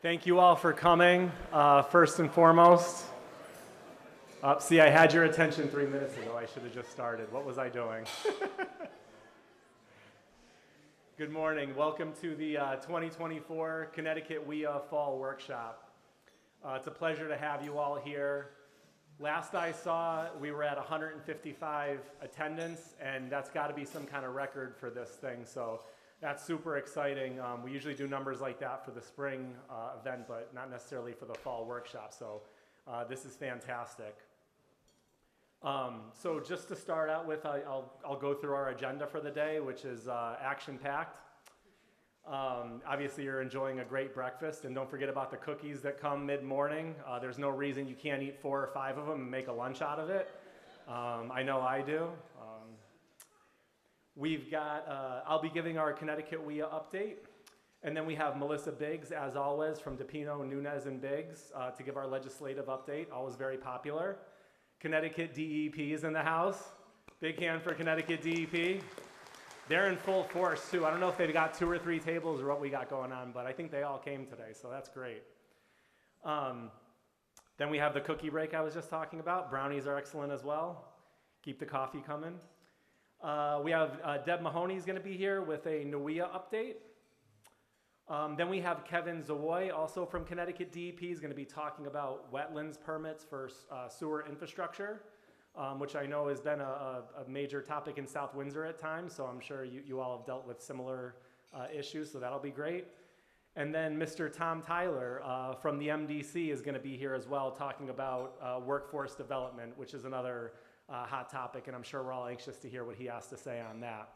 Thank you all for coming. First and foremost, see, I had your attention 3 minutes ago. I should have just started. What was I doing? Good morning. Welcome to the 2024 Connecticut WIA Fall Workshop. It's a pleasure to have you all here. Last I saw, we were at 155 attendance, and that's got to be some kind of record for this thing. So that's super exciting. We usually do numbers like that for the spring event, but not necessarily for the fall workshop. So this is fantastic. So just to start out with, I'll go through our agenda for the day, which is action-packed. Obviously, you're enjoying a great breakfast, and don't forget about the cookies that come mid-morning. There's no reason you can't eat 4 or 5 of them and make a lunch out of it. I know I do. We've got, I'll be giving our Connecticut WIA update, and then we have Melissa Biggs, as always, from DePino, Nunez, and Biggs to give our legislative update, always very popular. Connecticut DEP is in the house. Big hand for Connecticut DEP. They're in full force, too. I don't know if they've got 2 or 3 tables or what we got going on, but I think they all came today, so that's great. Then we have the cookie break I was just talking about. Brownies are excellent as well. Keep the coffee coming. We have Deb Mahoney is going to be here with a NWIA update. Then we have Kevin Zawoy, also from Connecticut DEP, is going to be talking about wetlands permits for sewer infrastructure, which I know has been a major topic in South Windsor at times, so I'm sure you all have dealt with similar issues, so that'll be great. And then Mr. Tom Tyler from the MDC is going to be here as well, talking about workforce development, which is another hot topic, and I'm sure we're all anxious to hear what he has to say on that.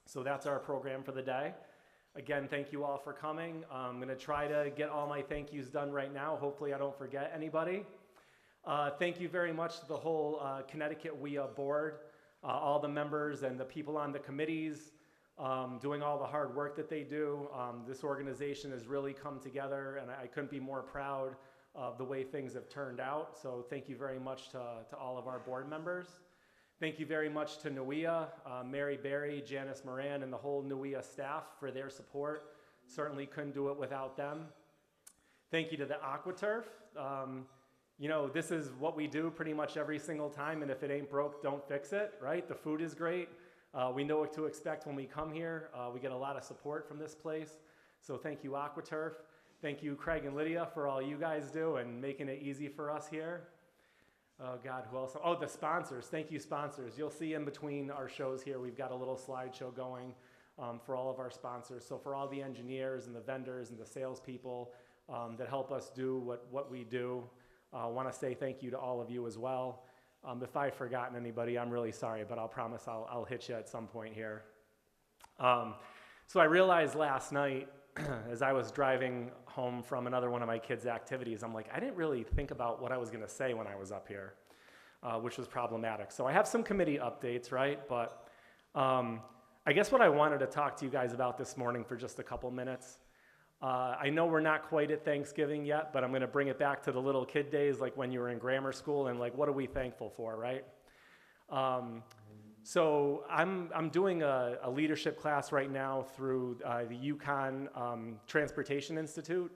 So that's our program for the day. Again, thank you all for coming. I'm going to try to get all my thank yous done right now. Hopefully I don't forget anybody. Thank you very much to the whole Connecticut WIA board, all the members and the people on the committees, doing all the hard work that they do. This organization has really come together, and I couldn't be more proud of the way things have turned out. So thank you very much to all of our board members. Thank you very much to NWIA, Mary Berry, Janice Moran, and the whole NWIA staff for their support. Certainly couldn't do it without them. Thank you to the AquaTurf. You know, this is what we do pretty much every single time, and if it ain't broke, don't fix it, right? The food is great. We know what to expect when we come here. We get a lot of support from this place. So thank you, AquaTurf. Thank you, Craig and Lydia, for all you guys do and making it easy for us here. Oh, God, who else? Oh, the sponsors. Thank you, sponsors. You'll see in between our shows here, we've got a little slideshow going for all of our sponsors. So for all the engineers and the vendors and the salespeople that help us do what we do, I want to say thank you to all of you as well. If I've forgotten anybody, I'm really sorry, but I'll promise I'll hit you at some point here. So I realized last night, as I was driving home from another one of my kids' activities, I'm like, I didn't really think about what I was going to say when I was up here, which was problematic. So I have some committee updates, right? But I guess what I wanted to talk to you guys about this morning for just a couple minutes, I know we're not quite at Thanksgiving yet, but I'm going to bring it back to the little kid days, like when you were in grammar school, and like, what are we thankful for, right? So I'm doing a leadership class right now through the Yukon Transportation Institute,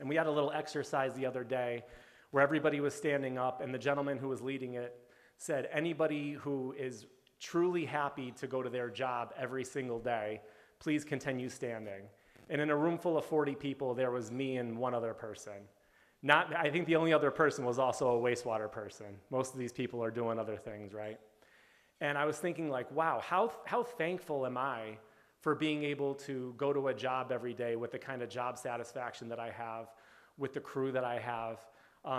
and we had a little exercise the other day where everybody was standing up, and the gentleman who was leading it said, anybody who is truly happy to go to their job every single day, please continue standing. And in a room full of 40 people, there was me and one other person. I think the only other person was also a wastewater person. Most of these people are doing other things, right? And I was thinking like, wow, how thankful am I for being able to go to a job every day with the kind of job satisfaction that I have, with the crew that I have.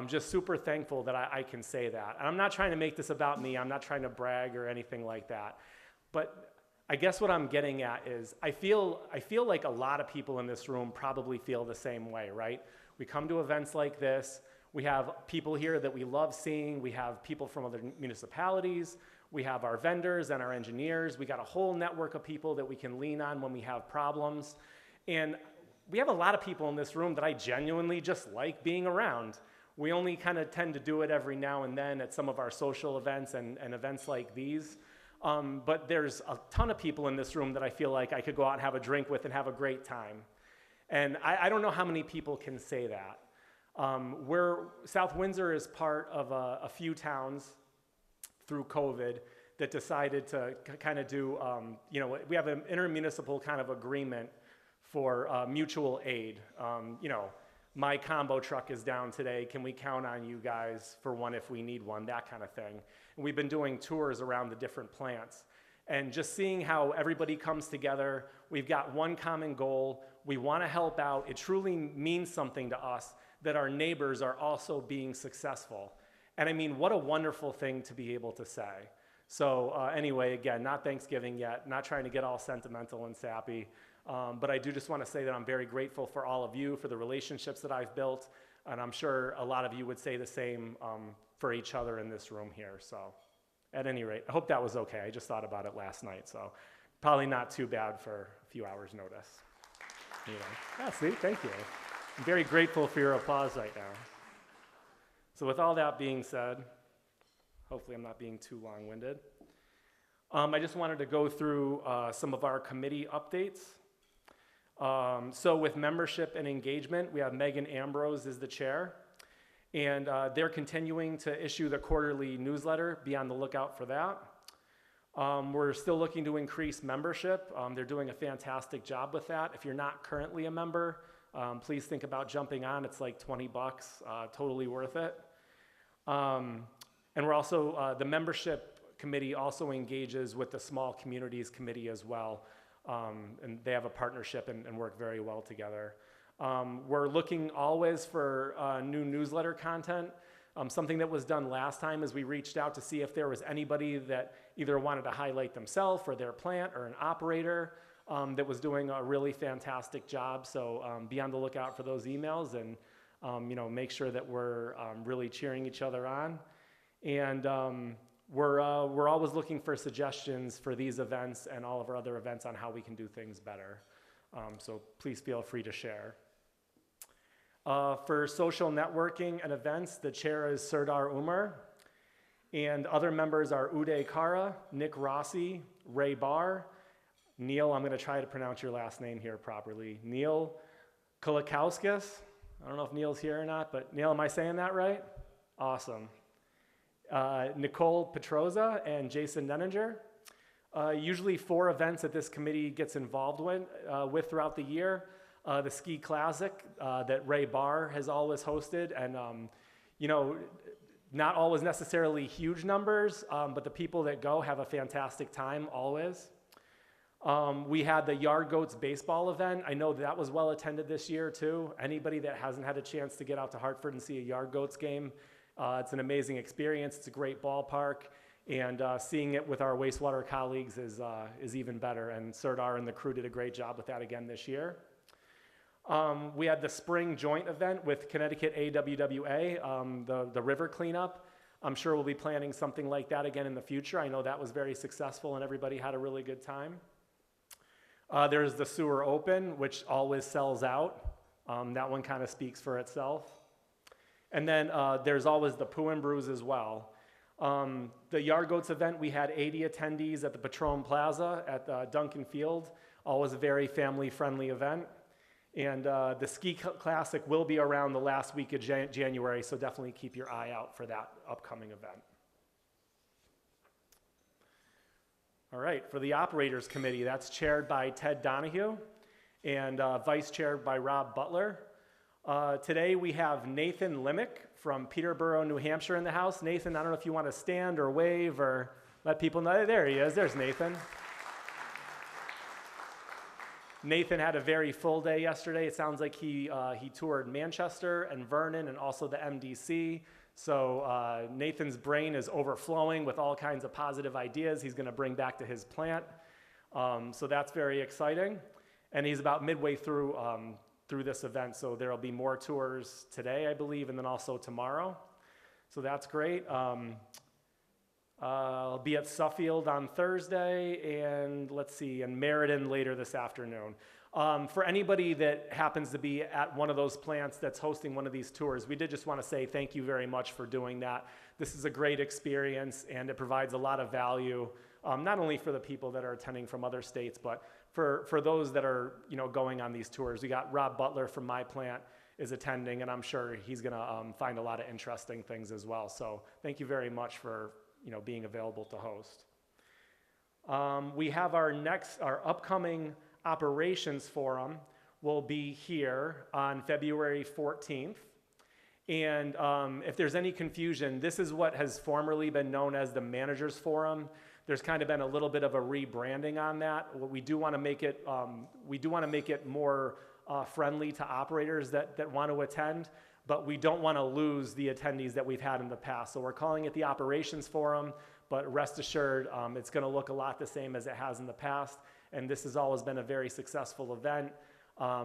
Just super thankful that I can say that. And I'm not trying to make this about me. I'm not trying to brag or anything like that. But I guess what I'm getting at is I feel like a lot of people in this room probably feel the same way, right? We come to events like this. We have people here that we love seeing. We have people from other municipalities. We have our vendors and our engineers. We got a whole network of people that we can lean on when we have problems. And we have a lot of people in this room that I genuinely just like being around. We only kind of tend to do it every now and then at some of our social events and events like these. But there's a ton of people in this room that I feel like I could go out and have a drink with and have a great time. And I don't know how many people can say that. South Windsor is part of a few towns through COVID that decided to kind of do, we have an intermunicipal kind of agreement for mutual aid. My combo truck is down today. Can we count on you guys for one if we need one? That kind of thing. And we've been doing tours around the different plants. And just seeing how everybody comes together, we've got one common goal. We want to help out. It truly means something to us that our neighbors are also being successful. And I mean, what a wonderful thing to be able to say. So anyway, again, not Thanksgiving yet, not trying to get all sentimental and sappy, but I do just want to say that I'm very grateful for all of you, for the relationships that I've built, and I'm sure a lot of you would say the same for each other in this room here. So at any rate, I hope that was okay. I just thought about it last night, so probably not too bad for a few hours' notice. Yeah, see, thank you. I'm very grateful for your applause right now. So with all that being said, hopefully I'm not being too long-winded. I just wanted to go through some of our committee updates. So with membership and engagement, we have Megan Ambrose as the chair, and they're continuing to issue the quarterly newsletter. Be on the lookout for that. We're still looking to increase membership. They're doing a fantastic job with that. If you're not currently a member, please think about jumping on. It's like $20, totally worth it. And we're also, the membership committee also engages with the small communities committee as well. And they have a partnership and work very well together. We're looking always for new newsletter content. Something that was done last time is we reached out to see if there was anybody that either wanted to highlight themselves or their plant or an operator that was doing a really fantastic job. So be on the lookout for those emails and make sure that we're really cheering each other on. And we're always looking for suggestions for these events and all of our other events on how we can do things better. So please feel free to share. For social networking and events, the chair is Serdar Umar, and other members are Uday Kara, Nick Rossi, Ray Barr, Neil, I'm going to try to pronounce your last name here properly, Neil Kolakowskis. I don't know if Neil's here or not, but Neil, am I saying that right? Awesome. Nicole Petroza and Jason Nenninger. Usually 4 events that this committee gets involved with throughout the year. The Ski Classic that Ray Barr has always hosted, and not always necessarily huge numbers, but the people that go have a fantastic time always. We had the Yard Goats baseball event. I know that was well attended this year too. Anybody that hasn't had a chance to get out to Hartford and see a Yard Goats game, it's an amazing experience. It's a great ballpark, and seeing it with our wastewater colleagues is even better. And Serdar and the crew did a great job with that again this year. We had the spring joint event with Connecticut AWWA, the river cleanup. I'm sure we'll be planning something like that again in the future. I know that was very successful and everybody had a really good time. There's the Sewer Open, which always sells out. That one kind of speaks for itself. And then there's always the Poo and Brews as well. The Yard Goats event, we had 80 attendees at the Patron Plaza at Duncan Field. Always a very family-friendly event. And the Ski Classic will be around the last week of January, so definitely keep your eye out for that upcoming event. All right, for the Operators Committee, that's chaired by Ted Donahue and vice chaired by Rob Butler. Today we have Nathan Limick from Peterborough, New Hampshire in the house. Nathan, I don't know if you want to stand or wave or let people know. There he is, there's Nathan. Nathan had a very full day yesterday. It sounds like he toured Manchester and Vernon and also the MDC. So Nathan's brain is overflowing with all kinds of positive ideas he's going to bring back to his plant. So that's very exciting. And he's about midway through this event, so there'll be more tours today, I believe, and then also tomorrow. So that's great. I'll be at Suffield on Thursday, and let's see, and Meriden later this afternoon. For anybody that happens to be at one of those plants that's hosting one of these tours, we did just want to say thank you very much for doing that. This is a great experience, and it provides a lot of value, not only for the people that are attending from other states, but for those that are, going on these tours. We got Rob Butler from my plant is attending, and I'm sure he's going to find a lot of interesting things as well. So thank you very much for, being available to host. We have our upcoming operations forum will be here on February 14th. And if there's any confusion, this is what has formerly been known as the Managers Forum. There's kind of been a little bit of a rebranding on that. We do want to make it more friendly to operators that want to attend, but we don't want to lose the attendees that we've had in the past. So we're calling it the Operations Forum, but rest assured, it's going to look a lot the same as it has in the past. And this has always been a very successful event.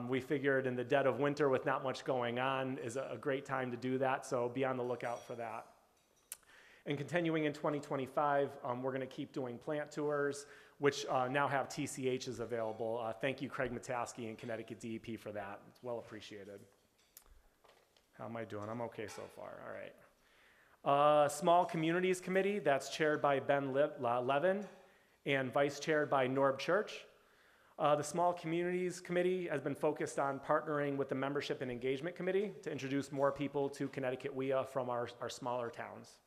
We figured in the dead of winter with not much going on is a great time to do that, so be on the lookout for that. And continuing in 2025, we're going to keep doing plant tours, which now have TCHs available. Thank you, Craig Mataski and Connecticut DEP for that. It's well appreciated. How am I doing? I'm okay so far. All right. Small Communities Committee, that's chaired by Ben Levin and vice chaired by Norb Church. The Small Communities Committee has been focused on partnering with the Membership and Engagement Committee to introduce more people to Connecticut WIA from our smaller towns.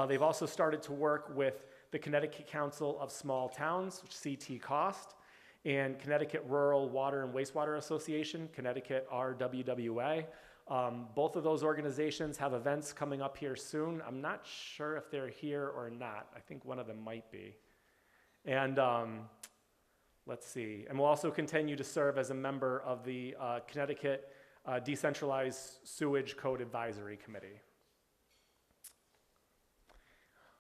They've also started to work with the Connecticut Council of Small Towns, CT Cost, and Connecticut Rural Water and Wastewater Association, Connecticut RWWA. Both of those organizations have events coming up here soon. I'm not sure if they're here or not. I think one of them might be. And let's see. And we'll also continue to serve as a member of the Connecticut Decentralized Sewage Code Advisory Committee.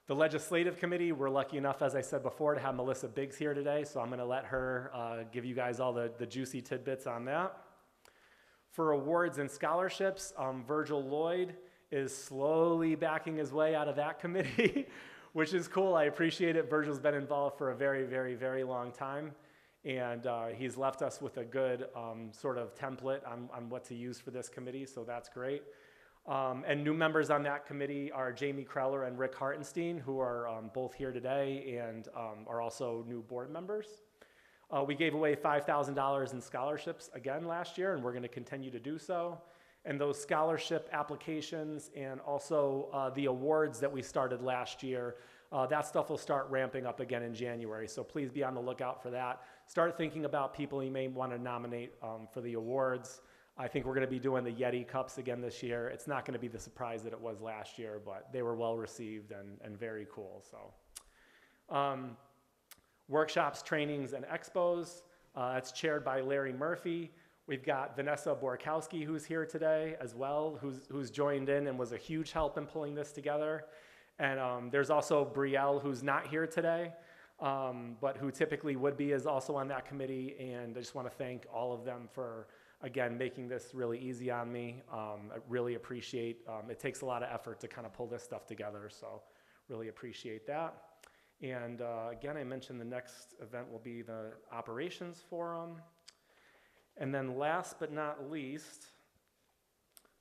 The Legislative Committee, we're lucky enough, as I said before, to have Melissa Biggs here today, so I'm going to let her give you guys all the juicy tidbits on that. For awards and scholarships, Virgil Lloyd is slowly backing his way out of that committee, which is cool. I appreciate it. Virgil's been involved for a very, very, very long time, and he's left us with a good sort of template on what to use for this committee, so that's great. And new members on that committee are Jamie Kreller and Rick Hartenstein, who are both here today and are also new board members. We gave away $5,000 in scholarships again last year, and we're going to continue to do so. And those scholarship applications and also the awards that we started last year, that stuff will start ramping up again in January. So please be on the lookout for that. Start thinking about people you may want to nominate for the awards. I think we're going to be doing the Yeti Cups again this year. It's not going to be the surprise that it was last year, but they were well received and very cool. So, workshops, trainings, and expos. It's chaired by Larry Murphy. We've got Vanessa Borkowski, who's here today as well, who's joined in and was a huge help in pulling this together. And there's also Brielle, who's not here today, but who typically would be, is also on that committee. And I just want to thank all of them for, again, making this really easy on me. I really appreciate, it takes a lot of effort to kind of pull this stuff together, so really appreciate that. And again, I mentioned the next event will be the Operations Forum. And then last but not least,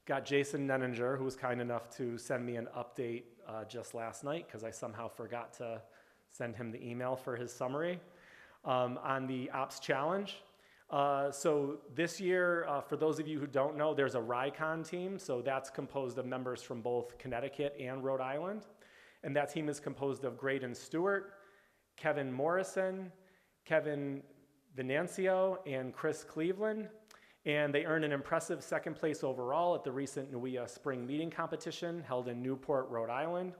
got Jason Nenninger, who was kind enough to send me an update just last night, because I somehow forgot to send him the email for his summary on the Ops Challenge. So this year, for those of you who don't know, there's a RICON team. So that's composed of members from both Connecticut and Rhode Island. And that team is composed of Graydon Stewart, Kevin Morrison, Kevin Venancio, and Chris Cleveland. And they earned an impressive second place overall at the recent NWIA Spring Meeting Competition held in Newport, Rhode Island.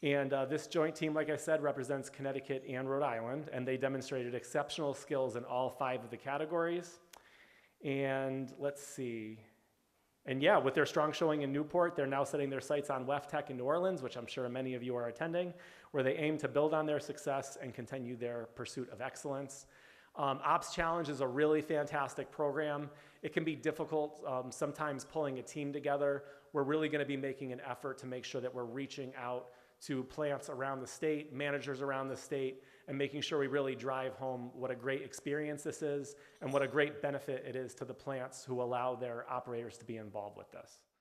And this joint team, like I said, represents Connecticut and Rhode Island, and they demonstrated exceptional skills in all 5 of the categories. And let's see. And yeah, with their strong showing in Newport, they're now setting their sights on WEFTEC in New Orleans, which I'm sure many of you are attending, where they aim to build on their success and continue their pursuit of excellence. Ops Challenge is a really fantastic program. It can be difficult sometimes pulling a team together. We're really going to be making an effort to make sure that we're reaching out to plants around the state, managers around the state, and making sure we really drive home what a great experience this is and what a great benefit it is to the plants who allow their operators to be involved with this.